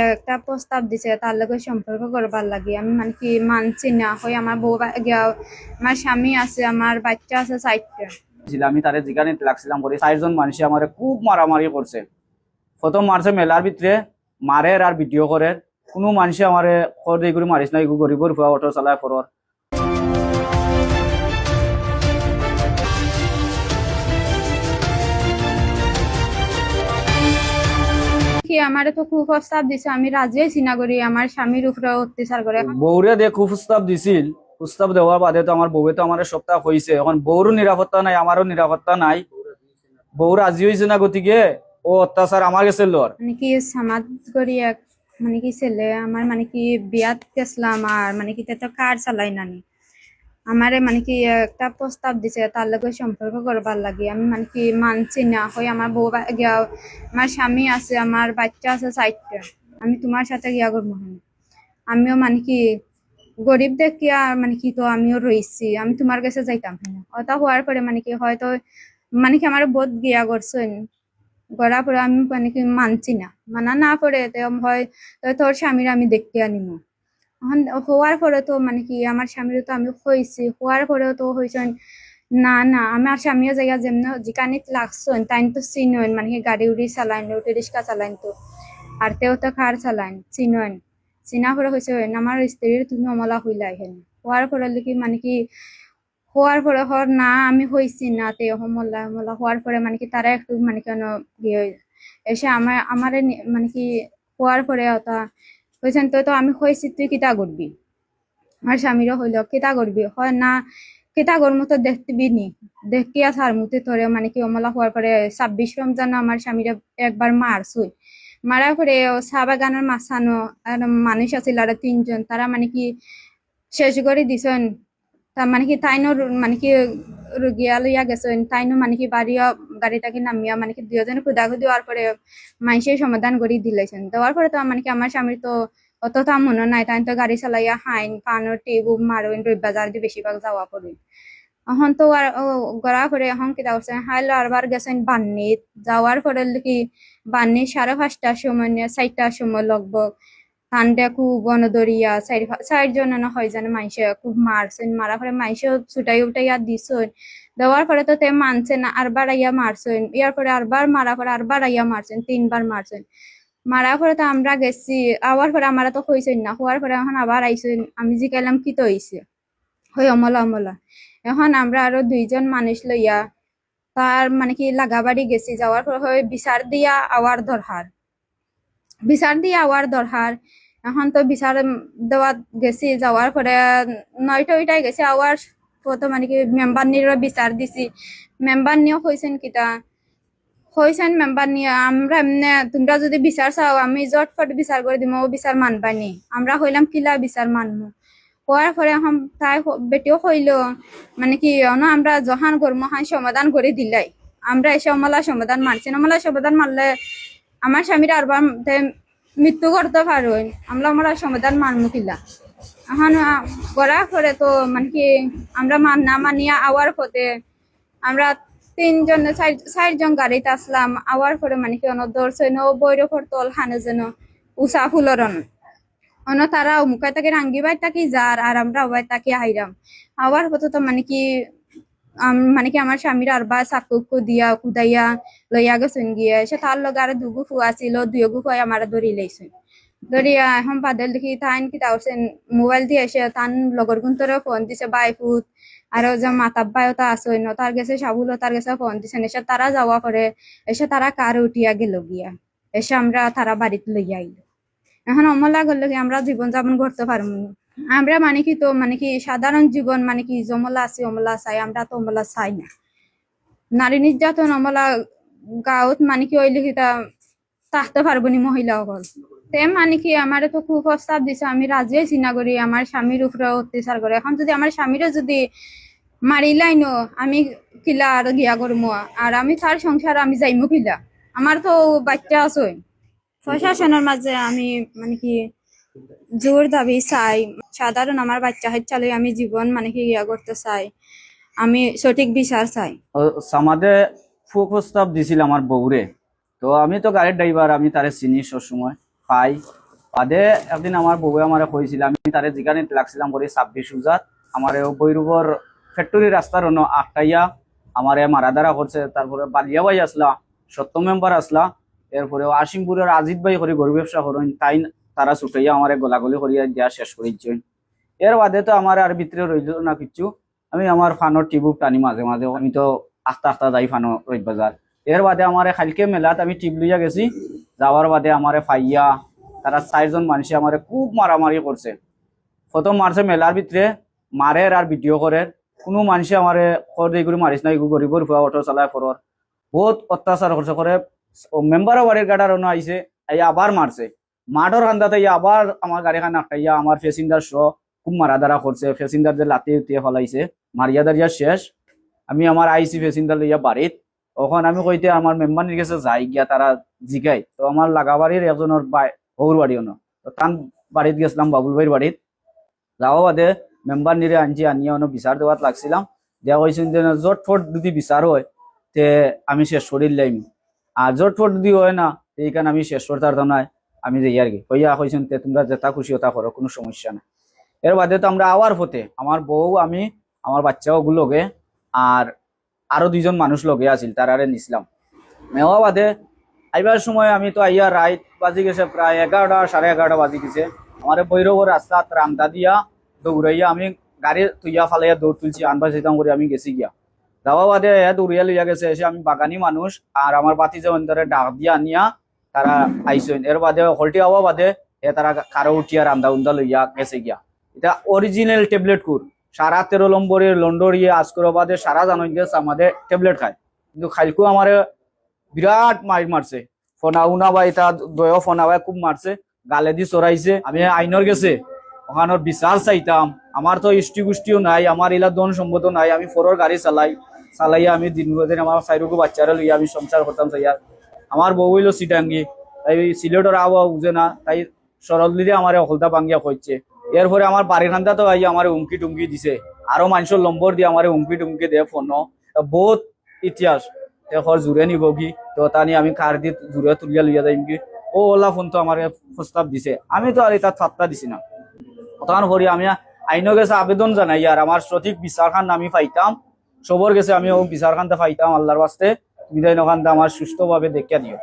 একটা প্রস্তাব দিছে তার লগে সম্পর্ক করবার লাগি। আমি মানে কি মানছি না। হই আমার বউ আমার স্বামী আছে, আমার বাচ্চা আছে 4টা। আমি তারে জিগানি লাগছিলাম করে 4জন মানুষ আমার খুব মারামারি করছে। প্রথম মারছে মেলার ভিতরে মারের আর ভিডিও করে। কোনো মানুষে আমার খর দিয়ে করে মারিস না, এগুলো গরিবর ফুয়া অটো চালায় ফরর। আমারে তো খুব প্রস্তাব দিছে, আমি রাজি হইছি না করি। আমার স্বামীর উপরে অত্যাচার করে। বউরে দিয়ে খুব প্রস্তাব দিছিল, প্রস্তাব দেওয়ার বাদে তো আমার বউয়ে তো আমার সপ্তাহ হয়েছে। এখন বউরও নিরাপত্তা নাই, আমারও নিরাপত্তা নাই। বউ রাজি হয়েছে না, গতিকে ও অত্যাচার আমার গেছে লর। মানে কি সমাজ করি এক মানে কি ছেলে আমার মানে কি বিয়াত গেছিলাম, আর মানে কি তো কার চালাই নানি আমারে মানে কি একটা প্রস্তাব দিছে তার লগে সম্পর্ক করবার লাগি। আমি মানে কি মানছি না। হই আমার বউ আমার স্বামী আছে, আমার বাচ্চা আছে 4টা। আমি তোমার সাথে গিয়া করবো না। আমিও মানে কি গরিব দেখিয়া মানে কি তো আমিও রইছি, আমি তোমার কাছে যাইতাম না। ওটা হওয়ার পরে মানে কি হয়তো মানে কি আমার বোধ গিয়া করছেন গড়া পরে আমি মানে কি মানছি না। মানা না করে হয় তোর স্বামীর আমি দেখতে আনিমু। এখন হওয়ার পরে তো মানে কি আমার স্বামীর তো আমি হয়েছি, হওয়ার পরেও তো হয়েছেন না না। আমার স্বামীও জায়গা যেমন যেখানে লাগছেন তাই তো চিনন, মানে কি গাড়ি উড়ি চালাইন, উঠে রিক্সা চালাইন তো, আর তেও তো কার চালাইন চিনন। চিনা পরে হয়েছে আমার স্ত্রীর তুমি অমলা হইলা এখানে। হওয়ার পরে কি মানে কি হওয়ার পরে হর না আমি হয়েছি না তে হমলা হমলা হওয়ার পরে মানে কি তারা একটু মানে কেন ইয়ে এসে আমারে মানে কি হওয়ার পরে ওটা হয়েছেন তো আমি হয়েছি তুই কিতা করবি। আমার স্বামীরও হইল কিতা করবি, হয় না কিতা কর্ম তো দেখবি নি দেখিয়া সার মুতে ধরে মানে কি অমলা হওয়ার পরে 26 রমজান আমার স্বামীরা একবার মারছুই। মারার পরে চা বাগানের মাছানো আর মানুষ আছিল আর 3জন, তারা মানে কি শেষ করে দিছেন। তার মানে কি তাইনো মানে কি রুগিয়া লইয়া গেছেন, তাইনো মানে কি বাড়িয়া গাড়িটাকে নামিয়া মানে কি 2জনে খুদাখুদি দেওয়ার পরে মানুষের সমাধান করে দিলেছেন। দেওয়ার পরে তো মানে কি আমার স্বামীর তো অতটা মনে নাই, তাই তো গাড়ি চালাইয়া হাইন পানোর টিবু মারোইন বাজার দিয়ে বেশিরভাগ যাওয়া পড়ে। এখন তো আর গড়া করে এখন কিতা করছেন হাইলো আরবার গেছেন বান্নিত। যাওয়ার পরে কি বান্নি 5:30টার সময় নিয়ে 4টার সময় লগবগ ঠান্ডা খুব বনদরিয়া 4জন না হয় জানে মাইসে খুব মারছেন। মারা পরে মাইসে ছুটাই উঠাইয়া দিছেন। দেওয়ার পরে তো তে মানছে না, আরবার আইয়া মারছেন। ইয়ার পরে আরবার মারা পরে আরবার আইয়া মারছেন, 3বার মারছেন। মারা পরে তো আমরা গেছি, আবার পরে আমরা তো হইছেন না। হওয়ার পরে এখন আবার আইছেন, আমি জিকাইলাম কি তো হইছে, হই অমলা অমলা। এখন আমরা আরো 2জন মানুষ লইয়া তার মানে কি লাগাবাড়ি গেছি। যাওয়ার পর হয় বিচার দিয়া আওয়ার দরকার, বিচার দিয়ে আওয়ার দরকার। এখন তো বিচার দেওয়া গেছি, যাওয়ার পরে 9টায় গেছি আওয়ার তো মানে কি মেম্বার নিয়ে বিচার দিছি। মেম্বার নিয়েও হয়েছেন কিতা হয়েছেন মেম্বার নিয়ে আমরা এমনি তোমরা যদি বিচার চাও আমি জটফট বিচার করে দিব, ও বিচার মানবানি। আমরা হইলাম কিলা বিচার মানবো। হওয়ার পরে এখন তাই বেটিও হইল মানে কি আমরা জহান কর্মহান সমাধান করে দিলাই। আমরা এসে অমলা সমাধান মানছি না। অমলা সমাধান মানলে আমার স্বামীর আরবার মৃত্যু করতে পারো, আমরা আমরা সমাধান মানবো কিলা। এখন করা করে তো মানে কি আমরা না মানিয়া আওয়ার পথে আমরা 4জন গাড়িতে আসলাম। আওয়ার পরে মানে কি দর্শন বৈরফর তল হানে যেন উষা ফুলর তারা মুখায় তাকে রাঙ্গিবাই তাকি যার আর আমরা ওবাই তাকে হাইরাম। আওয়ার পথে তো মানে কি আমার স্বামীর আরবা চাকু দিয়া কুদাইয়া লইয়া গেছেন গিয়ে। সে তার লগে আর 2 গুফু আছিল, 2 গুফাই আমার ধরি লাইছেন। ধরিয়া এখন বাদল দেখি তাইন কিতা করছেন মোবাইল দিয়ে এসে তান লগর গুন্তরে ফোন দিছে বাইফুত আর যে মাতাব্বাই তা আছে তার গেছে সাবুল তার গেছে ফোন দিছেন। এসে তারা যাওয়া করে এসে তারা কার উঠিয়া গেল গিয়া। এসে আমরা তারা বাড়িতে লইয়া আইল। এখন অমলা করলে কি আমরা জীবন যাপন করতে পারবো না। আমরা মানে কি তো মানে কি সাধারণ জীবন মানে কি জমলা আছে অমলা চাই, আমরা তো অমলা চাই না। নারী নির্যাতন অমলা গাঁৱত মানে কি হইলে কিতা থাকতে পারবো নি মহিলা সকল। তে মানে কি আমার তো খুব প্রস্তাব দিছে, আমি রাজি হইছি না করি। আমার স্বামীর উপরে অত্যাচার করে। এখন যদি আমার স্বামীরও যদি মারিলাই ন আমি কিলা আর গিয়া করবো, আর আমি তার সংসার আমি যাইমু কিলা। আমার তো বাচ্চা আছে। প্রশাসনের মাঝে আমি মানে কি জোর দাবি চাই। সাধারণ আমার বাচ্চা চালে আমি জীবন মানে কি ইয়া করতে চাই, আমি সঠিক বিচার চাই। সমাজে প্রস্তাব দিছিল আমার বউরে। তো আমি তো গাড়ির ড্রাইভার, আমি তারে চিনি সবসময় পাই। বাদে একদিন আমার বউ আমার কইছিল, আমি তারে যেখানে লাগছিলাম করে 26 উজাত আমার বৈরুবর ফ্যাক্টরি রাস্তার অন্য আটটাইয়া আমারে মারাদারা করছে। তারপরে বালিয়া ভাই আসলা, সত্য মেম্বার আসলা, এরপরে আসিমপুরের আজিত ভাই করে গরু ব্যবসা করেন, তারা ছুটাইয়া আমারে গোলাগুলি করিয়া দিয়া শেষ করেছেন। এর বাদে তো আমার আর ভিতরে রইল না কিছু। আমি আমার ফানোর টিবুক টানি মাঝে মাঝে, আমি তো আস্তে আস্তে যাই ফানো রইত বাজার। এর বাদে আমার খালকে মেলাত আমি টিপ লইয়া গেছি, যাওয়ার বাদে আমারে ফাইয়া তারা 4জন মানুষে আমারে খুব মারামারি করছে। প্রথম মারছে মেলার ভিতরে, মারের আর ভিডিও করে, কোনো মানুষে আমারে খর দিয়ে করে মারিস না, এগুলো গরিবর ফুয়া অটো চালায় ফরর বহুত অত্যাচার করছে করে। মেম্বারও বাড়ির গাড়ার অন্য আইসে, এই আবার মারছে। মাঠর খান্দাতে আবার আমার গাড়িখান আটকাইয়া আমার ফেসিন্দার খুব মারাদারা করছে। ফেসিন্দার যে লাতি উঠিয়ে ফলাইছে, মারিয়া দাঁড়িয়া শেষ। আমি আমার আইসি ফেসিন্দার লইয়া বাড়িত, তখন আমি কইতে আমার মেম্বারের কাছে যাই গিয়া তারা জিগাই, তো আমার লাগাবাড়ির একজনের বউর বাড়ি অন্য, তো তান বাড়িত গেছিলাম বাবুল ভাইয়ের বাড়িত। যাওয়া বাদে মেম্বার নিরে আনছি, আনিয়া অন্য বিচার দেওয়াত লাগছিলাম। দেওয়া কইছেন যে জট ফট যদি বিচার হয় তে আমি শেষ করির লাইম, আর জট ফট যদি হয় না এইখানে আমি শেষ করতে পারতাম না, আমি যাই আর কি কইয়া কইছেন তে তোমরা যেটা খুশি হতা করো, কোনো সমস্যা না। এর বাদে তো আমরা আওয়ার পথে আমার বউ, আমি, আমার বাচ্চাও লগে আর আরো 2জন মানুষ লগে আছিল, তারারে নিছিলাম। নেওয়া বাদে আইবার সময় আমি তো আইয়া রাত বাজি গেছে প্রায় 11টা 11:30 বাজি গেছে। আমার বৈরবর রাস্তা রামদা দিয়া দৌড়াইয়া আমি গাড়ি তুইয়া ফালাইয়া দৌড় তুলছি, আনবা যেতাম করে আমি গেছি গিয়া। যাওয়া বাদে দৌড়িয়া লইয়া গেছে, এসে আমি বাগানি মানুষ আর আমার বাতি যে অন্তরে ডাক দিয়া আনিয়া তারা আইসেন। এর বাদে হলটি হওয়া বাদে তারা কারো উঠিয়া রান্দা উন্দা লইয়া গেছে গিয়া। এটা অরিজিনাল ট্যাবলেট কুর, সারা 13 নম্বরের লন্ডরিয়ে আজকরাবাদে সারা জানুন গেছে আমাদের ট্যাবলেট খায়, কিন্তু খাইলকু আমার বিরাট মারছে। ফোনা উনা বা এটা দয় ফোনা ভাই খুব মারছে, গালে দি চড়াইছে। আমি আইনর গেছে ওখানোর বিচার চাইতাম, আমার তো ইষ্টি গুষ্টিও নাই, আমার এলা ধন সম্পদ নাই, আমি ফোরর গাড়ি চালাইয়া আমি দিন আমার 4 বাচ্চারা লইয়া আমি সংসার করতাম চাইয়া। আমার বউ হইলো সিটাঙ্গি, তাই সিলেটের আবহাওয়া বুঝে না, তাই সরল দিলে আমার অকলতা ভাঙ্গিয়া হচ্ছে। এরপরে আমার বাড়ির খান্দা তো আই আমার হুমকি টুমকি দিছে, আরো মানুষের নম্বর দিয়ে আমার হুমকি টুমকি দিয়ে ফোন। বহুত ইতিহাস এখন জুড়ে নিব কি, তো তা নিয়ে আমি কার দিয়ে জুড়ে তুলিয়া লইয়া যাইম কি, ও ওলা ফোন তো আমার প্রস্তাব দিছে, আমি তো আর এটা ফাত্তা দিছি না। তখন করি আমি আইনও গেছে আবেদন জানাই, আর আমার সঠিক বিচার খান আমি পাইতাম, সবর গেছে আমি ও বিচার খানটা পাইতাম। আল্লাহর বাস্তে বিদায় নখানটা আমার সুস্থভাবে দেখিয়া দিও।